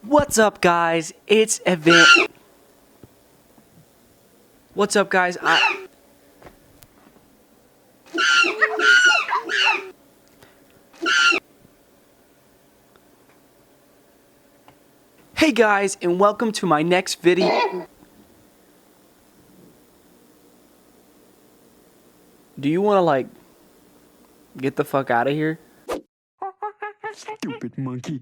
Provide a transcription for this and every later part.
What's up, guys? It's Evaniel. What's up, guys? Hey guys, and welcome to my next video. Do you want to, like, get the fuck out of here? Stupid monkey.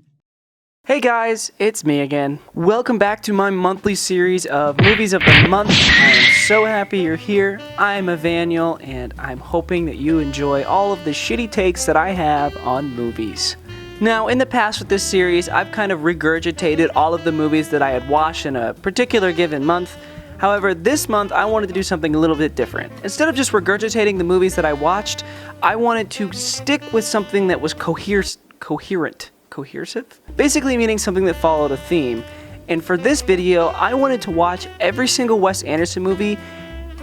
Hey guys, it's me again. Welcome back to my monthly series of movies of the month. I am so happy you're here. I'm Evaniel, and I'm hoping that you enjoy all of the shitty takes that I have on movies. Now, in the past with this series, I've kind of regurgitated all of the movies that I had watched in a particular given month. However, this month I wanted to do something a little bit different. Instead of just regurgitating the movies that I watched, I wanted to stick with something that was coherent. Cohesive? Basically meaning something that followed a theme. And for this video, I wanted to watch every single Wes Anderson movie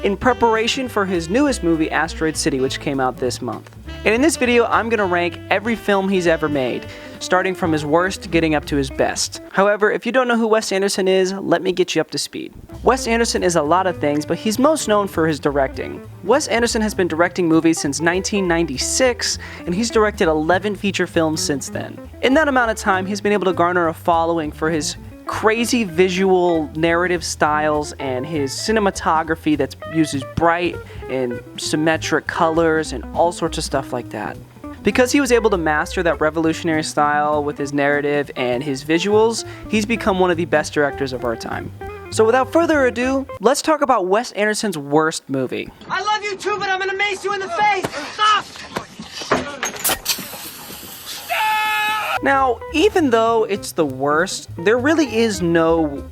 in preparation for his newest movie, Asteroid City, which came out this month. And in this video, I'm going to rank every film he's ever made, starting from his worst getting up to his best. However, if you don't know who Wes Anderson is, let me get you up to speed. Wes Anderson is a lot of things, but he's most known for his directing. Wes Anderson has been directing movies since 1996, and he's directed 11 feature films since then. In that amount of time, he's been able to garner a following for his crazy visual narrative styles and his cinematography that uses bright and symmetric colors and all sorts of stuff like that. Because he was able to master that revolutionary style with his narrative and his visuals, he's become one of the best directors of our time. So without further ado, let's talk about Wes Anderson's worst movie. I love you too, but I'm gonna mace you in the face! Stop! Now, even though it's the worst, there really is no,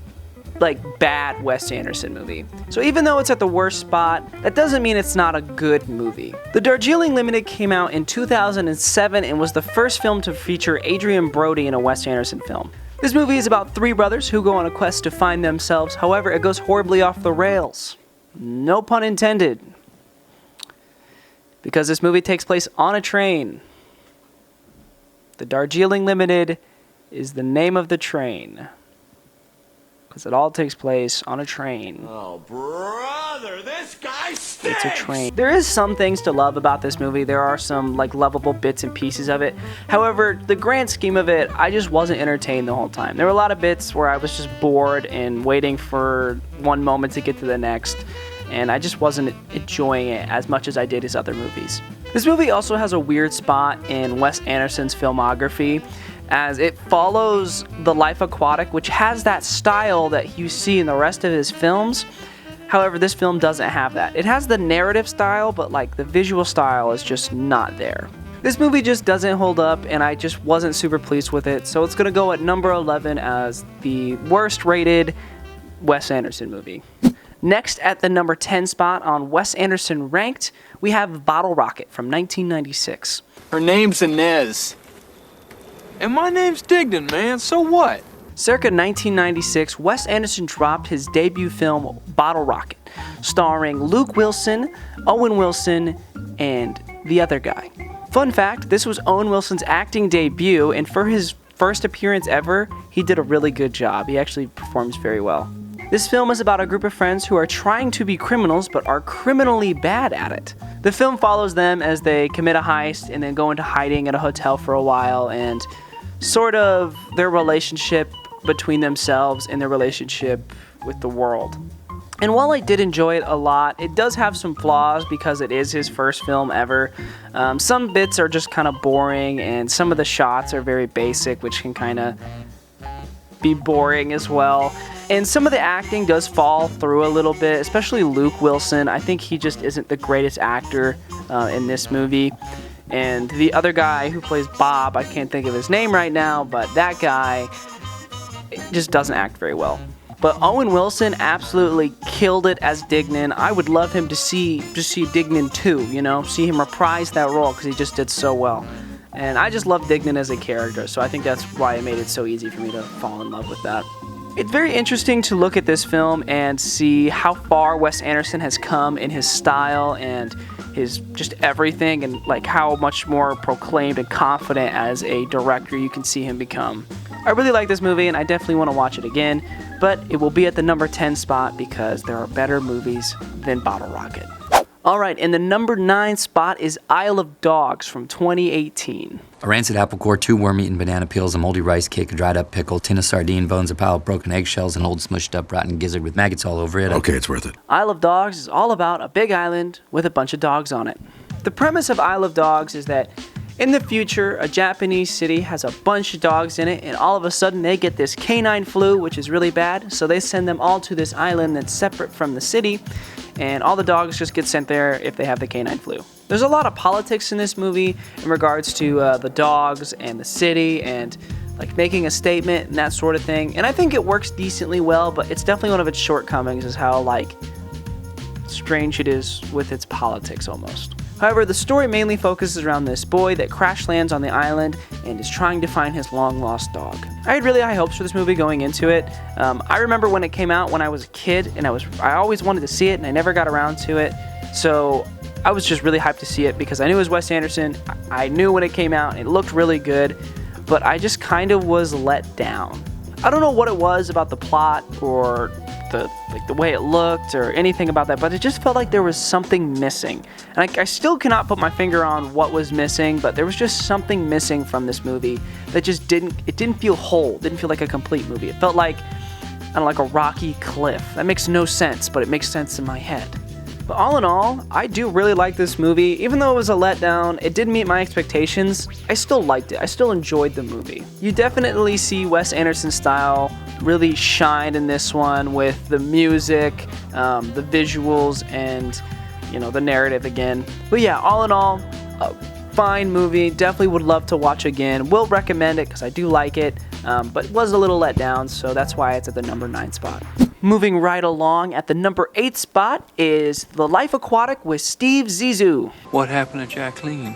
bad Wes Anderson movie. So even though it's at the worst spot, that doesn't mean it's not a good movie. The Darjeeling Limited came out in 2007 and was the first film to feature Adrien Brody in a Wes Anderson film. This movie is about three brothers who go on a quest to find themselves, however, it goes horribly off the rails. No pun intended. Because this movie takes place on a train. The Darjeeling Limited is the name of the train. Because it all takes place on a train. Oh, brother, this guy stinks! It's a train. There is some things to love about this movie. There are some, lovable bits and pieces of it. However, the grand scheme of it, I just wasn't entertained the whole time. There were a lot of bits where I was just bored and waiting for one moment to get to the next. And I just wasn't enjoying it as much as I did his other movies. This movie also has a weird spot in Wes Anderson's filmography, as it follows the Life Aquatic, which has that style that you see in the rest of his films. However, this film doesn't have that. It has the narrative style, but the visual style is just not there. This movie just doesn't hold up, and I just wasn't super pleased with it, so it's gonna go at number 11 as the worst rated Wes Anderson movie. Next, at the number 10 spot on Wes Anderson Ranked, we have Bottle Rocket from 1996. Her name's Inez. And my name's Dignan, man, so what? Circa 1996, Wes Anderson dropped his debut film, Bottle Rocket, starring Luke Wilson, Owen Wilson, and the other guy. Fun fact, this was Owen Wilson's acting debut, and for his first appearance ever, he did a really good job. He actually performs very well. This film is about a group of friends who are trying to be criminals but are criminally bad at it. The film follows them as they commit a heist and then go into hiding at a hotel for a while, and sort of their relationship between themselves and their relationship with the world. And while I did enjoy it a lot, it does have some flaws because it is his first film ever. Some bits are just kind of boring, and some of the shots are very basic, which can kind of be boring as well. And some of the acting does fall through a little bit, especially Luke Wilson. I think he just isn't the greatest actor in this movie. And the other guy who plays Bob, I can't think of his name right now, but that guy just doesn't act very well. But Owen Wilson absolutely killed it as Dignan. I would love him to see Dignan too, see him reprise that role because he just did so well. And I just love Dignan as a character, so I think that's why it made it so easy for me to fall in love with that. It's very interesting to look at this film and see how far Wes Anderson has come in his style and his just everything, and how much more proclaimed and confident as a director you can see him become. I really like this movie and I definitely want to watch it again, but it will be at the number 10 spot because there are better movies than Bottle Rocket. Alright, and the number 9 spot is Isle of Dogs from 2018. A rancid apple core, 2 worm-eaten banana peels, a moldy rice cake, a dried-up pickle, tin of sardine bones, a pile of broken eggshells, an old smushed-up rotten gizzard with maggots all over it. Okay, it's worth it. Isle of Dogs is all about a big island with a bunch of dogs on it. The premise of Isle of Dogs is that in the future, a Japanese city has a bunch of dogs in it, and all of a sudden they get this canine flu, which is really bad, so they send them all to this island that's separate from the city, and all the dogs just get sent there if they have the canine flu. There's a lot of politics in this movie in regards to the dogs and the city and like making a statement and that sort of thing, and I think it works decently well, but it's definitely one of its shortcomings is how like strange it is with its politics almost. However, the story mainly focuses around this boy that crash lands on the island and is trying to find his long-lost dog. I had really high hopes for this movie going into it. I remember when it came out when I was a kid, and I always wanted to see it, and I never got around to it. So I was just really hyped to see it because I knew it was Wes Anderson. I knew when it came out, and it looked really good, but I just kind of was let down. I don't know what it was about the plot or the way it looked or anything about that, but it just felt like there was something missing. And I still cannot put my finger on what was missing, but there was just something missing from this movie that just didn't feel whole, didn't feel like a complete movie. It felt like, I don't know, like a rocky cliff. That makes no sense, but it makes sense in my head. But all in all, I do really like this movie. Even though it was a letdown, it didn't meet my expectations, I still liked it. I still enjoyed the movie. You definitely see Wes Anderson's style really shine in this one with the music, the visuals, and the narrative again. But yeah, all in all, a fine movie. Definitely would love to watch again. Will recommend it because I do like it, but it was a little let down, so that's why it's at the number 9 spot. Moving right along, at the number 8 spot is The Life Aquatic with Steve Zissou. What happened to Jacqueline?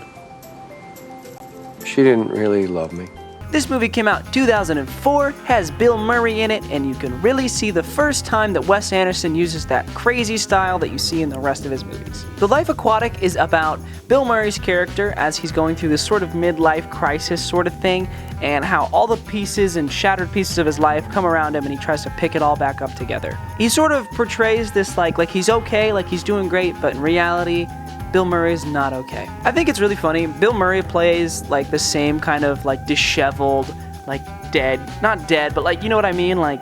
She didn't really love me. This movie came out in 2004, has Bill Murray in it, and you can really see the first time that Wes Anderson uses that crazy style that you see in the rest of his movies. The Life Aquatic is about Bill Murray's character as he's going through this sort of midlife crisis sort of thing, and how all the pieces and shattered pieces of his life come around him and he tries to pick it all back up together. He sort of portrays this like he's okay, like he's doing great, but in reality, Bill Murray's not okay. I think it's really funny. Bill Murray plays like the same kind of like disheveled, like dead, not dead, but like, you know what I mean? Like,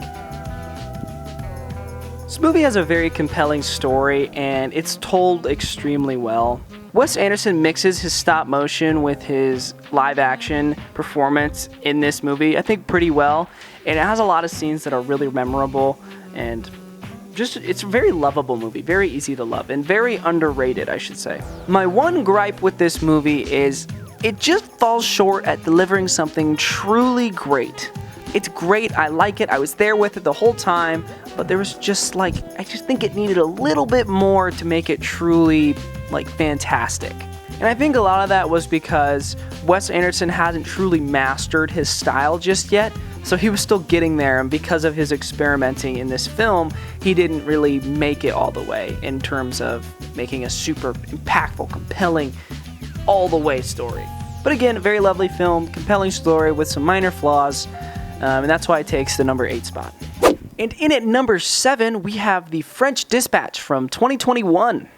this movie has a very compelling story and it's told extremely well. Wes Anderson mixes his stop motion with his live action performance in this movie, I think, pretty well. And it has a lot of scenes that are really memorable and it's a very lovable movie, very easy to love, and very underrated, I should say. My one gripe with this movie is it just falls short at delivering something truly great. It's great, I like it, I was there with it the whole time, but there was just I just think it needed a little bit more to make it truly, fantastic. And I think a lot of that was because Wes Anderson hasn't truly mastered his style just yet, so he was still getting there, and because of his experimenting in this film, he didn't really make it all the way in terms of making a super impactful, compelling, all-the-way story. But again, a very lovely film, compelling story with some minor flaws, and that's why it takes the number 8 spot. And in at number 7, we have The French Dispatch from 2021.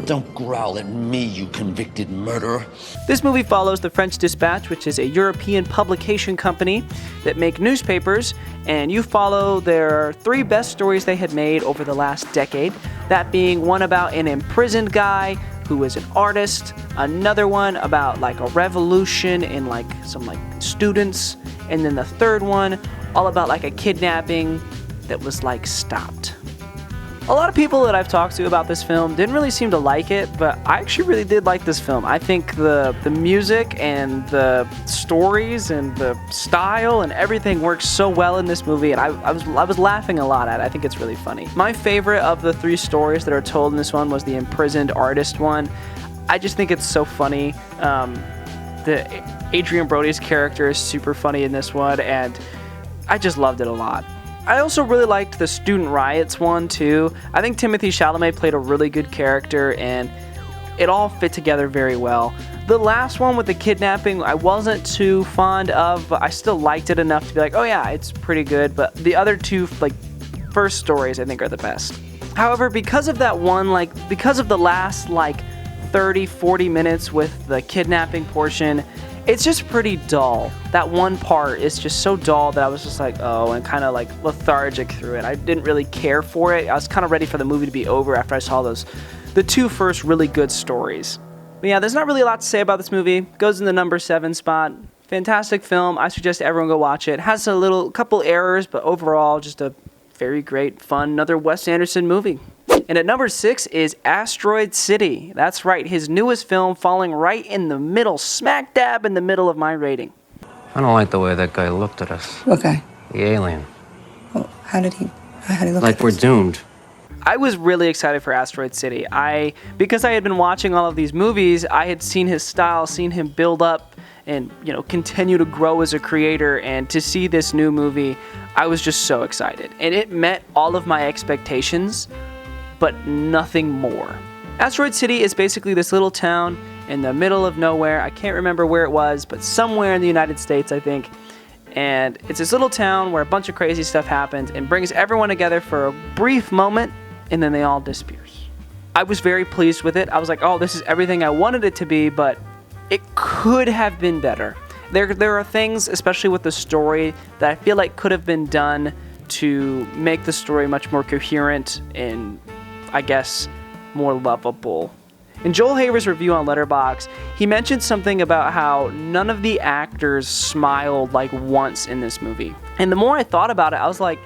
Don't growl at me, you convicted murderer. This movie follows The French Dispatch, which is a European publication company that make newspapers, and you follow their 3 best stories they had made over the last decade, that being one about an imprisoned guy who is an artist, another one about a revolution in some students, and then the third one all about a kidnapping that was stopped. A lot of people that I've talked to about this film didn't really seem to like it, but I actually really did like this film. I think the music and the stories and the style and everything works so well in this movie, and I was laughing a lot at it. I think it's really funny. My favorite of the 3 stories that are told in this one was the imprisoned artist one. I just think it's so funny. Adrian Brody's character is super funny in this one, and I just loved it a lot. I also really liked the student riots one too. I think Timothée Chalamet played a really good character and it all fit together very well. The last one with the kidnapping, I wasn't too fond of, but I still liked it enough to be like, oh yeah, it's pretty good. But the other two, like, first stories, I think are the best. However, because of that one, because of the last, 30, 40 minutes with the kidnapping portion, it's just pretty dull. That one part is just so dull that I was just like, oh, and kind of lethargic through it. I didn't really care for it. I was kind of ready for the movie to be over after I saw the two first really good stories. But yeah, there's not really a lot to say about this movie. It goes in the number 7 spot. Fantastic film. I suggest everyone go watch it. It has a couple errors, but overall, just a very great, fun, another Wes Anderson movie. And at number 6 is Asteroid City. That's right, his newest film, falling right in the middle, smack dab in the middle of my rating. I don't like the way that guy looked at us. What guy? The alien. Well, how did he look Like at we're us? doomed. I was really excited for Asteroid City. Because I had been watching all of these movies, I had seen his style, seen him build up and, continue to grow as a creator, and to see this new movie, I was just so excited. And it met all of my expectations, but nothing more. Asteroid City is basically this little town in the middle of nowhere. I can't remember where it was, but somewhere in the United States, I think. And it's this little town where a bunch of crazy stuff happens and brings everyone together for a brief moment, and then they all disappears. I was very pleased with it. I was like, oh, this is everything I wanted it to be, but it could have been better. There are things, especially with the story, that I feel like could have been done to make the story much more coherent and, I guess, more lovable. In Joel Haver's review on Letterboxd, he mentioned something about how none of the actors smiled once in this movie. And the more I thought about it, I was like,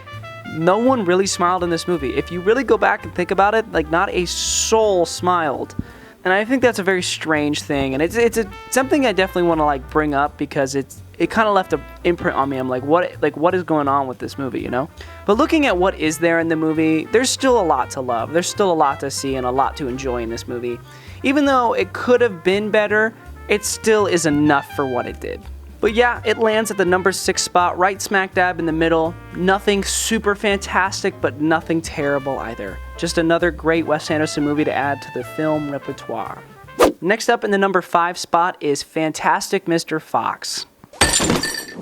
no one really smiled in this movie. If you really go back and think about it, not a soul smiled. And I think that's a very strange thing, and it's something I definitely want to bring up, because it kind of left an imprint on me. I'm like, what is going on with this movie, But looking at what is there in the movie, there's still a lot to love. There's still a lot to see and a lot to enjoy in this movie. Even though it could have been better, it still is enough for what it did. But yeah, it lands at the number 6 spot, right smack dab in the middle. Nothing super fantastic, but nothing terrible either. Just another great Wes Anderson movie to add to the film repertoire. Next up in the number 5 spot is Fantastic Mr. Fox.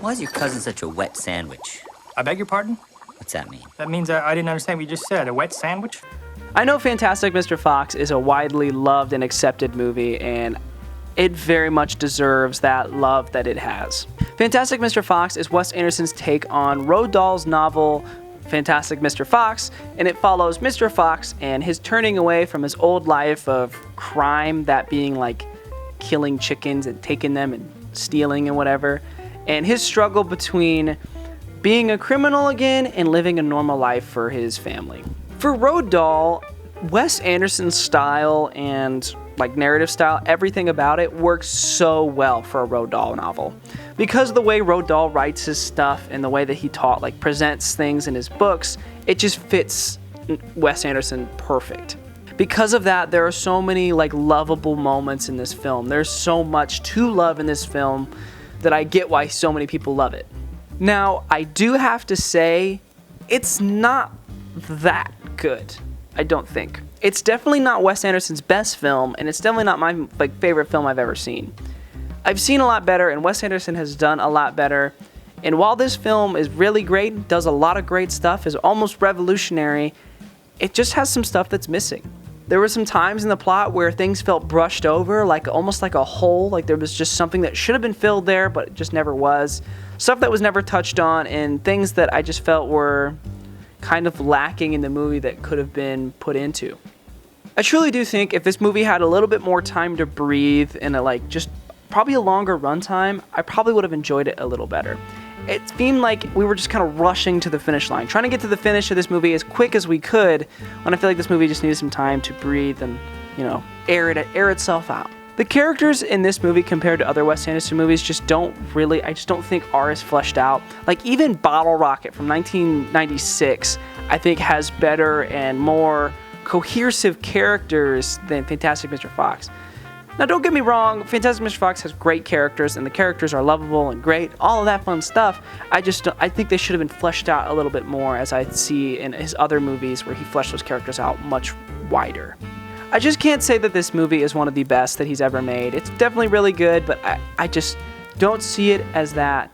Why is your cousin such a wet sandwich? I beg your pardon? What's that mean? That means I didn't understand what you just said. A wet sandwich? I know Fantastic Mr. Fox is a widely loved and accepted movie, and it very much deserves that love that it has. Fantastic Mr. Fox is Wes Anderson's take on Roald Dahl's novel Fantastic Mr. Fox, and it follows Mr. Fox and his turning away from his old life of crime, that being killing chickens and taking them and stealing and whatever, and his struggle between being a criminal again and living a normal life for his family. For Roald Dahl, Wes Anderson's style and narrative style, everything about it works so well for a Roald Dahl novel. Because of the way Roald Dahl writes his stuff and the way that he presents things in his books, it just fits Wes Anderson perfect. Because of that, there are so many lovable moments in this film. There's so much to love in this film that I get why so many people love it. Now, I do have to say, it's not that good, I don't think. It's definitely not Wes Anderson's best film, and it's definitely not my favorite film I've ever seen. I've seen a lot better, and Wes Anderson has done a lot better. And while this film is really great, does a lot of great stuff, is almost revolutionary, it just has some stuff that's missing. There were some times in the plot where things felt brushed over, almost like a hole, there was just something that should have been filled there, but it just never was. Stuff that was never touched on, and things that I just felt were kind of lacking in the movie that could have been put into. I truly do think if this movie had a little bit more time to breathe and just probably a longer runtime, I probably would have enjoyed it a little better. It seemed like we were just kind of rushing to the finish line, trying to get to the finish of this movie as quick as we could, when I feel like this movie just needed some time to breathe and, air itself out. The characters in this movie compared to other Wes Anderson movies I just don't think are as fleshed out. Even Bottle Rocket from 1996, I think has better and more cohesive characters than Fantastic Mr. Fox. Now, don't get me wrong, Fantastic Mr. Fox has great characters, and the characters are lovable and great, all of that fun stuff. I think they should have been fleshed out a little bit more, as I see in his other movies where he fleshed those characters out much wider. I just can't say that this movie is one of the best that he's ever made. It's definitely really good, but I just don't see it as that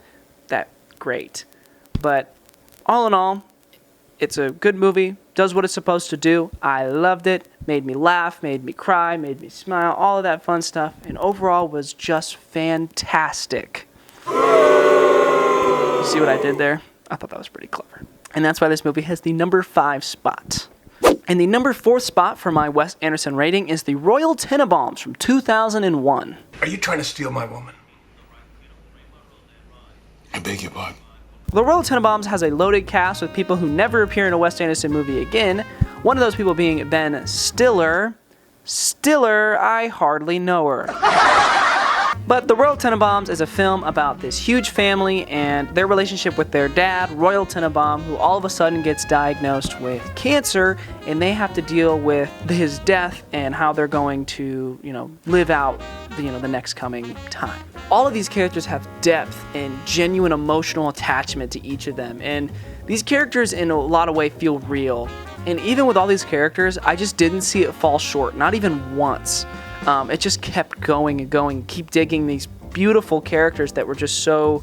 great. But all in all, it's a good movie, does what it's supposed to do. I loved it, made me laugh, made me cry, made me smile, all of that fun stuff, and overall was just fantastic. You see what I did there? I thought that was pretty clever. And that's why this movie has the number 5 spot. And the number 4 spot for my Wes Anderson rating is the Royal Tenenbaums from 2001. Are you trying to steal my woman? I beg your pardon. The Royal Tenenbaums has a loaded cast with people who never appear in a Wes Anderson movie again. One of those people being Ben Stiller. Stiller, I hardly know her. But The Royal Tenenbaums is a film about this huge family and their relationship with their dad, Royal Tenenbaum, who all of a sudden gets diagnosed with cancer, and they have to deal with his death and how they're going to, live out, the next coming time. All of these characters have depth and genuine emotional attachment to each of them, and these characters in a lot of ways feel real. And even with all these characters, I just didn't see it fall short, not even once. It just kept going and going, keep digging these beautiful characters that were just so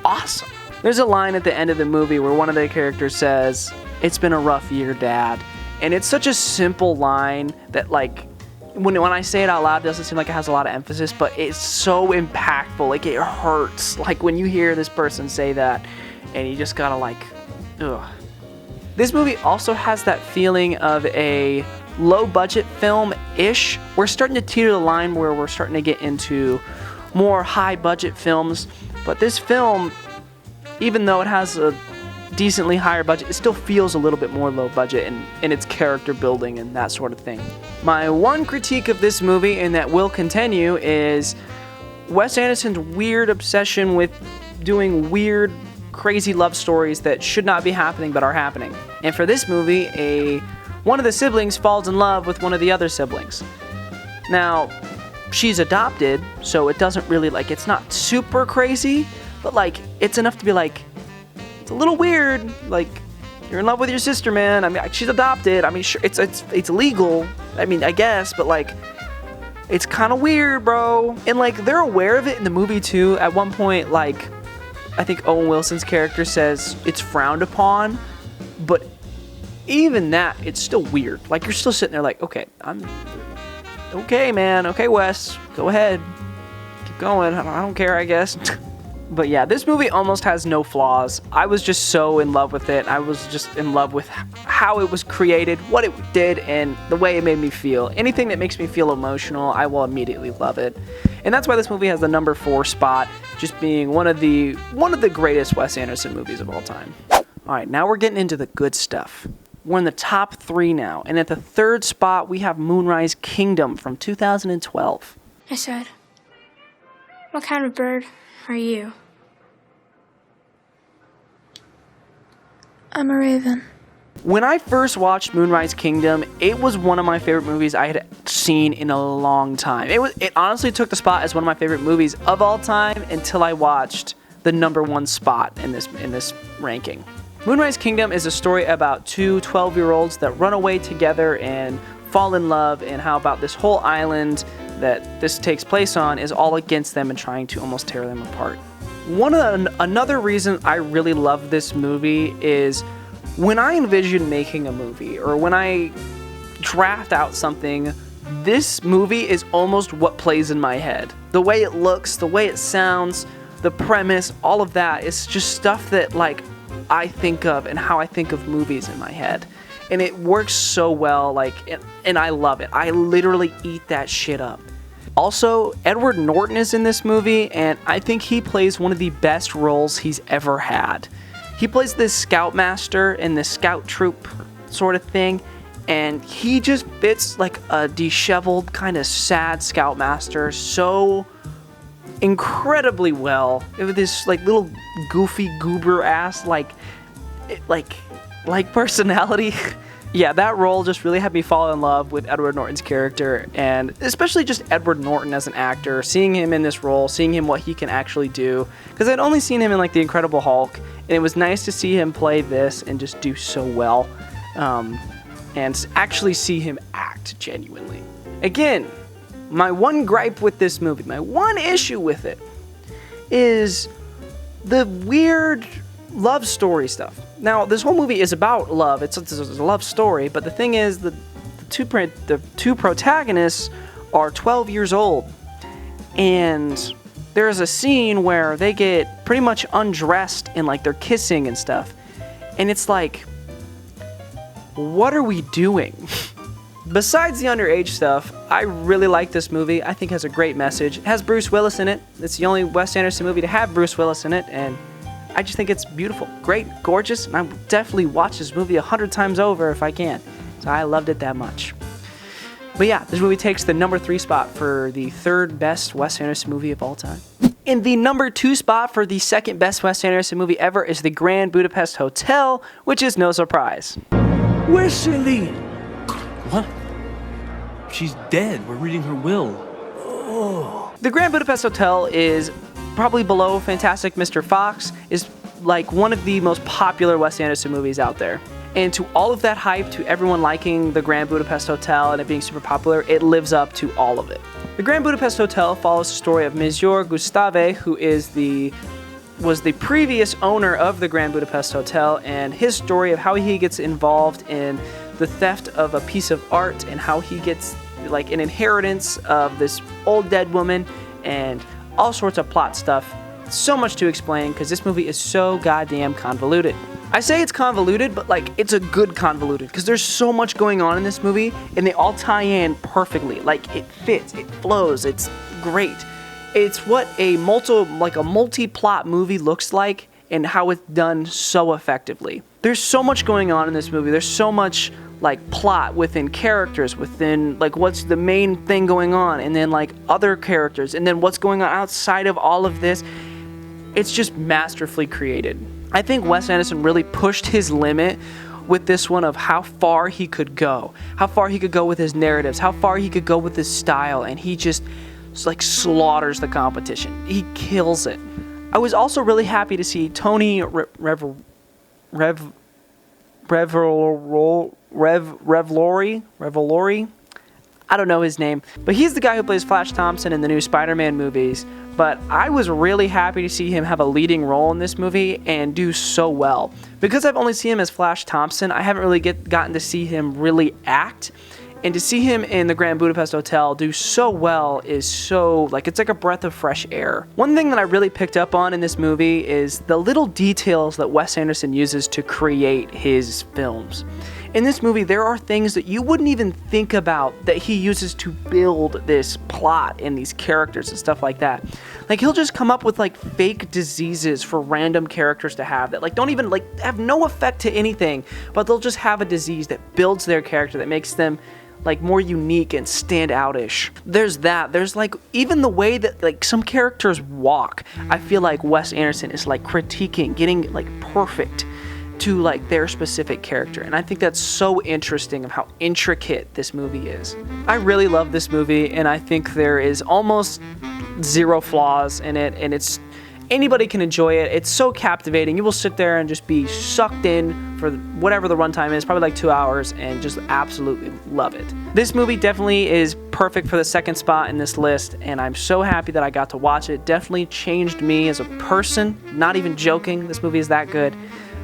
awesome. There's a line at the end of the movie where one of the characters says, "It's been a rough year, Dad." And it's such a simple line that, like, when I say it out loud, it doesn't seem like it has a lot of emphasis, but it's so impactful. Like, it hurts. Like, when you hear this person say that, and you just gotta, like, ugh. This movie also has that feeling of a low-budget film-ish. We're starting to teeter the line where we're starting to get into more high-budget films, but this film, even though it has a decently higher budget, it still feels a little bit more low-budget in its character building and that sort of thing. My one critique of this movie, and that will continue, is Wes Anderson's weird obsession with doing weird, crazy love stories that should not be happening but are happening. And for this movie, one of the siblings falls in love with one of the other siblings. Now, she's adopted, so it doesn't really, it's not super crazy, but, it's enough to be it's a little weird. You're in love with your sister, man. I mean, she's adopted. I mean, sure, it's legal. I mean, I guess, but, it's kind of weird, bro. And, they're aware of it in the movie, too. At one point, I think Owen Wilson's character says it's frowned upon, but even that, it's still weird. You're still sitting there okay, okay, man. Okay, Wes, go ahead. Keep going. I don't care, I guess. But yeah, this movie almost has no flaws. I was just so in love with it. I was just in love with how it was created, what it did, and the way it made me feel. Anything that makes me feel emotional, I will immediately love it. And that's why this movie has the number 4 spot, just being one of the greatest Wes Anderson movies of all time. All right, now we're getting into the good stuff. We're in the top 3 now, and at the 3rd spot, we have Moonrise Kingdom from 2012. I said, "What kind of bird are you?" I'm a raven. When I first watched Moonrise Kingdom, it was one of my favorite movies I had seen in a long time. It honestly took the spot as one of my favorite movies of all time until I watched the number 1 spot in this ranking. Moonrise Kingdom is a story about 2 12-year-olds that run away together and fall in love, and how about this whole island that this takes place on is all against them and trying to almost tear them apart. Another reason I really love this movie is when I envision making a movie, or when I draft out something, this movie is almost what plays in my head. The way it looks, the way it sounds, the premise, all of that is just stuff that I think of and how I think of movies in my head. And it works so well, and I love it. I literally eat that shit up. Also, Edward Norton is in this movie, and I think he plays one of the best roles he's ever had. He plays this scoutmaster in this scout troop sort of thing, and he just fits a disheveled, kind of sad scoutmaster so incredibly well. With this little goofy goober ass personality. Yeah, that role just really had me fall in love with Edward Norton's character, and especially just Edward Norton as an actor, seeing him in this role, seeing him what he can actually do, because I'd only seen him in The Incredible Hulk, and it was nice to see him play this and just do so well, and actually see him act. act, genuinely. Again, my one gripe with this movie, my one issue with it, is the weird love story stuff. Now, this whole movie is about love. It's a love story, but the thing is, the two protagonists are 12 years old, and there's a scene where they get pretty much undressed and like they're kissing and stuff, and it's like, what are we doing? Besides the underage stuff, I really like this movie. I think it has a great message. It has Bruce Willis in it. It's the only Wes Anderson movie to have Bruce Willis in it, and I just think it's beautiful, great, gorgeous, and I would definitely watch this movie 100 times over if I can. So I loved it that much. But yeah, this movie takes the number 3 spot for the 3rd best Wes Anderson movie of all time. In the number 2 spot for the 2nd best Wes Anderson movie ever is The Grand Budapest Hotel, which is no surprise. Where's Celine? What? She's dead. We're reading her will. Oh. The Grand Budapest Hotel is probably below Fantastic Mr. Fox, is like one of the most popular Wes Anderson movies out there. And to all of that hype, to everyone liking The Grand Budapest Hotel and it being super popular, it lives up to all of it. The Grand Budapest Hotel follows the story of Monsieur Gustave, who was the previous owner of the Grand Budapest Hotel, and his story of how he gets involved in the theft of a piece of art and how he gets like an inheritance of this old dead woman and all sorts of plot stuff. So much to explain because this movie is so goddamn convoluted. I say it's convoluted, but like it's a good convoluted because there's so much going on in this movie and they all tie in perfectly. Like it fits, it flows, it's great. It's what a multi-plot movie looks like and how it's done so effectively. There's so much going on in this movie. There's so much like plot within characters, within like what's the main thing going on, and then like other characters, and then what's going on outside of all of this. It's just masterfully created. I think Wes Anderson really pushed his limit with this one of how far he could go with his narratives, how far he could go with his style, and he just like slaughters the competition. He kills it. I was also really happy to see Tony Revolori. I don't know his name, but he's the guy who plays Flash Thompson in the new Spider-Man movies. But I was really happy to see him have a leading role in this movie and do so well. Because I've only seen him as Flash Thompson, I haven't really gotten to see him really act. And to see him in the Grand Budapest Hotel do so well is so, like, it's like a breath of fresh air. One thing that I really picked up on in this movie is the little details that Wes Anderson uses to create his films. In this movie, there are things that you wouldn't even think about that he uses to build this plot and these characters and stuff like that. Like, he'll just come up with, like, fake diseases for random characters to have that, like, don't even, like, have no effect to anything, but they'll just have a disease that builds their character, that makes them like more unique and stand out-ish. There's that. There's like even the way that like some characters walk. I feel like Wes Anderson is like critiquing, getting like perfect to like their specific character. And I think that's so interesting of how intricate this movie is. I really love this movie and I think there is almost zero flaws in it, and it's anybody can enjoy it. It's so captivating. You will sit there and just be sucked in for whatever the runtime is, probably like 2 hours, and just absolutely love it. This movie definitely is perfect for the 2nd spot in this list, and I'm so happy that I got to watch it. Definitely changed me as a person. Not even joking. This movie is that good.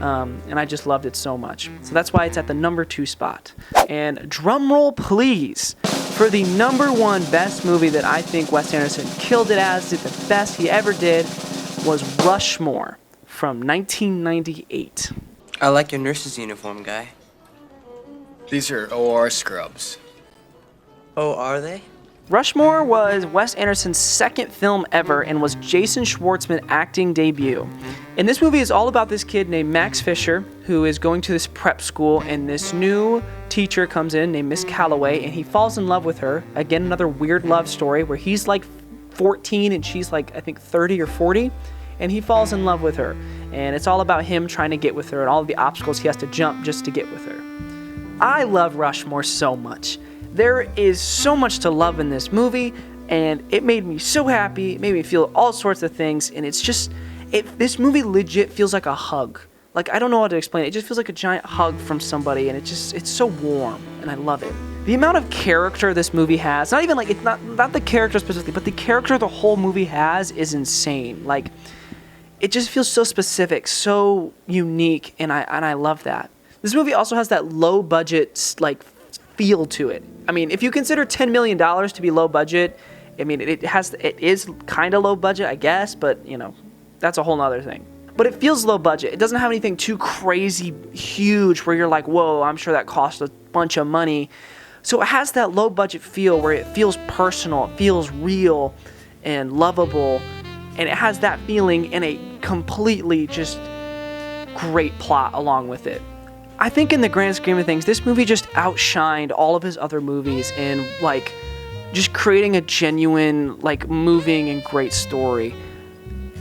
And I just loved it so much. So that's why it's at the number 2 spot. And drum roll please for the number 1 best movie that I think Wes Anderson killed it as, did the best he ever did, was Rushmore from 1998. I like your nurse's uniform, guy. These are OR scrubs. Oh, are they? Rushmore was Wes Anderson's 2nd film ever and was Jason Schwartzman's acting debut. And this movie is all about this kid named Max Fisher who is going to this prep school, and this new teacher comes in named Miss Calloway, and he falls in love with her. Again, another weird love story where he's like 14 and she's like I think 30 or 40, and he falls in love with her, and it's all about him trying to get with her and all of the obstacles he has to jump just to get with her. I love Rushmore so much. There is so much to love in this movie, and it made me so happy. It made me feel all sorts of things, and it's just this movie legit feels like a hug. Like, I don't know how to explain it. It just feels like a giant hug from somebody, and it's so warm, and I love it. The amount of character this movie has, not even like, it's not the character specifically, but the character the whole movie has is insane. Like, it just feels so specific, so unique, and I love that. This movie also has that low budget, like, feel to it. I mean, if you consider $10 million to be low budget, I mean, it is kind of low budget, I guess, but, you know, that's a whole nother thing. But it feels low budget. It doesn't have anything too crazy huge where you're like, whoa, I'm sure that cost a bunch of money. So it has that low budget feel where it feels personal, it feels real and lovable, and it has that feeling and a completely just great plot along with it. I think in the grand scheme of things, this movie just outshined all of his other movies in, like, just creating a genuine, like, moving and great story.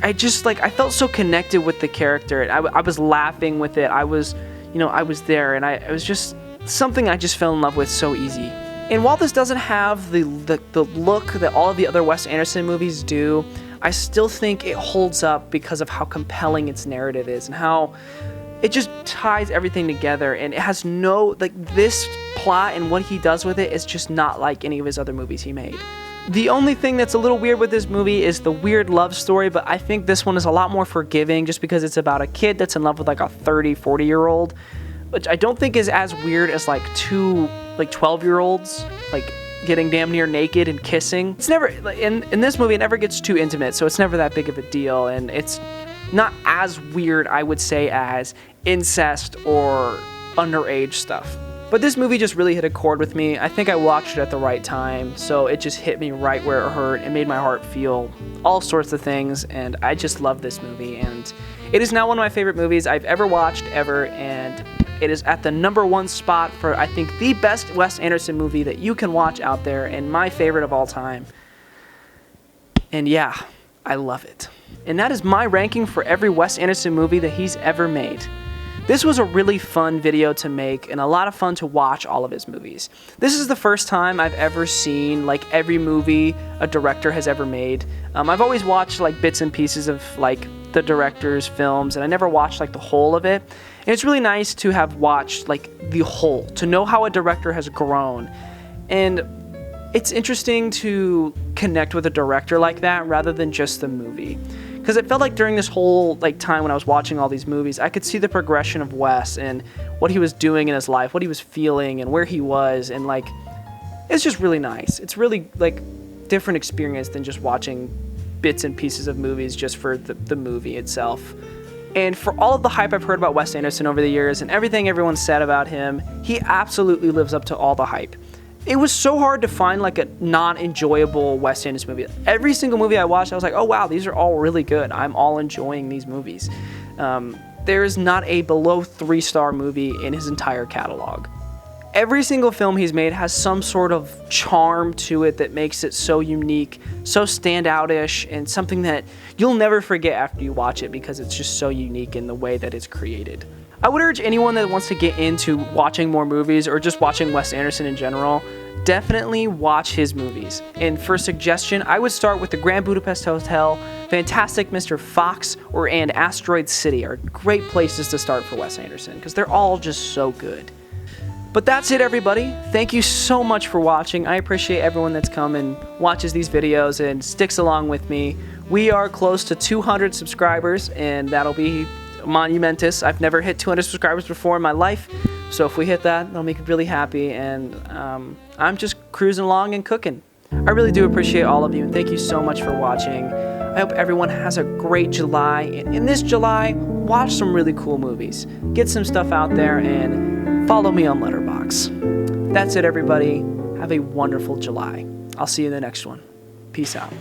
I felt so connected with the character. I was laughing with it. I was there, and it was just something I just fell in love with so easy. And while this doesn't have the look that all of the other Wes Anderson movies do, I still think it holds up because of how compelling its narrative is and how it just ties everything together, and it has no, like, this plot and what he does with it is just not like any of his other movies he made. The only thing that's a little weird with this movie is the weird love story, but I think this one is a lot more forgiving just because it's about a kid that's in love with like a 30, 40-year-old, which I don't think is as weird as like two like 12-year-olds like getting damn near naked and kissing. It's never, in this movie, it never gets too intimate, so it's never that big of a deal, and it's not as weird, I would say, as incest or underage stuff. But this movie just really hit a chord with me. I think I watched it at the right time, so it just hit me right where it hurt. It made my heart feel all sorts of things, and I just love this movie. And it is now one of my favorite movies I've ever watched, ever, and it is at the #1 spot for, I think, the best Wes Anderson movie that you can watch out there, and my favorite of all time. And yeah, I love it. And that is my ranking for every Wes Anderson movie that he's ever made. This was a really fun video to make and a lot of fun to watch all of his movies. This is the first time I've ever seen like every movie a director has ever made. I've always watched like bits and pieces of like the director's films, and I never watched like the whole of it. And it's really nice to have watched like the whole, to know how a director has grown. And it's interesting to connect with a director like that rather than just the movie. Because it felt like during this whole like time when I was watching all these movies, I could see the progression of Wes and what he was doing in his life, what he was feeling, and where he was, and like, it's just really nice. It's really like different experience than just watching bits and pieces of movies just for the movie itself. And for all of the hype I've heard about Wes Anderson over the years and everything everyone said about him, he absolutely lives up to all the hype. It was so hard to find like a non-enjoyable Wes Anderson movie. Every single movie I watched, I was like, oh wow, these are all really good. I'm all enjoying these movies. There is not a below 3-star movie in his entire catalog. Every single film he's made has some sort of charm to it that makes it so unique, so standout-ish, and something that you'll never forget after you watch it because it's just so unique in the way that it's created. I would urge anyone that wants to get into watching more movies or just watching Wes Anderson in general, definitely watch his movies. And for a suggestion, I would start with the Grand Budapest Hotel, Fantastic Mr. Fox, and Asteroid City are great places to start for Wes Anderson because they're all just so good. But that's it, everybody. Thank you so much for watching. I appreciate everyone that's come and watches these videos and sticks along with me. We are close to 200 subscribers, and that'll be monumentous. I've never hit 200 subscribers before in my life, so if we hit that, that'll make me really happy, and I'm just cruising along and cooking. I really do appreciate all of you, and thank you so much for watching. I hope everyone has a great July, and in this July, watch some really cool movies. Get some stuff out there, and follow me on Letterboxd. That's it, everybody. Have a wonderful July. I'll see you in the next one. Peace out.